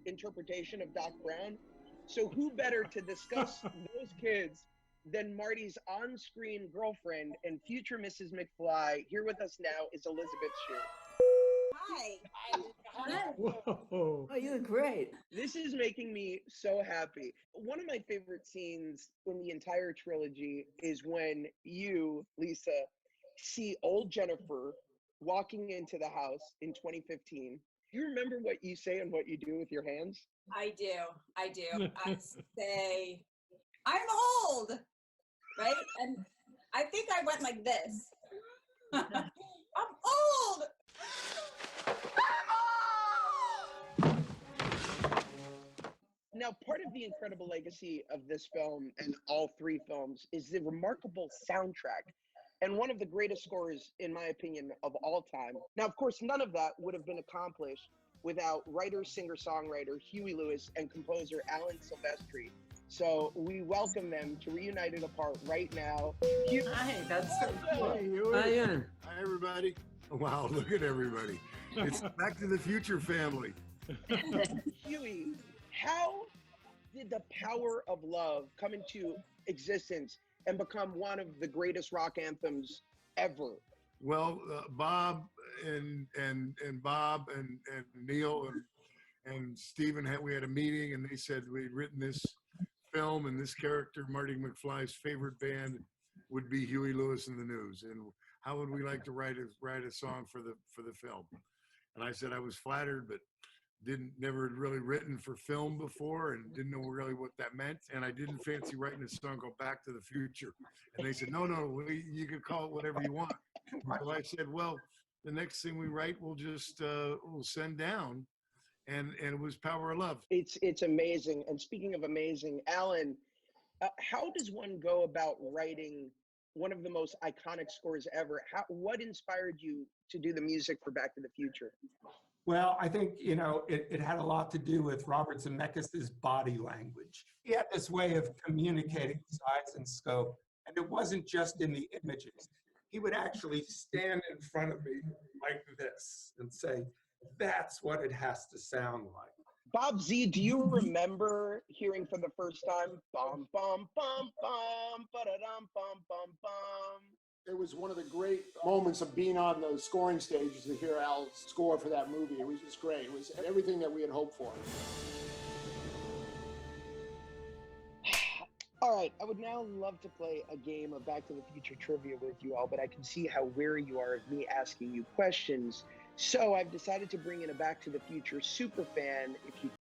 interpretation of Doc Brown. So who better to discuss those kids than Marty's on-screen girlfriend and future Mrs. McFly? Here with us now is Elizabeth Shue. Hi. Whoa. Oh, you look great. This is making me so happy. One of my favorite scenes in the entire trilogy is when you, Lisa, see old Jennifer walking into the house in 2015. Do you remember what you say and what you do with your hands? I do. I say, I'm old, right? And I think I went like this. I'm old. Now, part of the incredible legacy of this film and all three films is the remarkable soundtrack and one of the greatest scores, in my opinion, of all time. Now, of course, none of that would have been accomplished without writer, singer-songwriter Huey Lewis and composer Alan Silvestri. So we welcome them to Reunited Apart right now. Hi, that's so cool. Hey, Huey. Hi, Ian. Hi, everybody. Wow, look at everybody. It's Back to the Future family. Huey, how did the power of love come into existence and become one of the greatest rock anthems ever? Well, Bob and Bob and Neil and Stephen we had a meeting, and they said we'd written this film, and this character, Marty McFly's favorite band, would be Huey Lewis and the News, and how would we like to write a song for the film? And I said I was flattered, but never had really written for film before and didn't know really what that meant, and I didn't fancy writing a song called Back to the Future. And they said, no, you can call it whatever you want. So I said, well, the next thing we write, we'll just we'll send down, and it was Power of Love. It's amazing. And speaking of amazing, Alan, how does one go about writing one of the most iconic scores ever? What inspired you to do the music for Back to the Future? Well, I think, it had a lot to do with Robert Zemeckis' body language. He had this way of communicating size and scope, and it wasn't just in the images. He would actually stand in front of me like this and say, that's what it has to sound like. Bob Z, do you remember hearing for the first time, bum, bum, bum, bum, ba-da-dum, bum, bum, bum? It was one of the great moments of being on the scoring stages to hear Al's score for that movie. It was just great. It was everything that we had hoped for. All right, I would now love to play a game of Back to the Future trivia with you all, but I can see how wary you are of me asking you questions. So I've decided to bring in a Back to the Future super fan. If you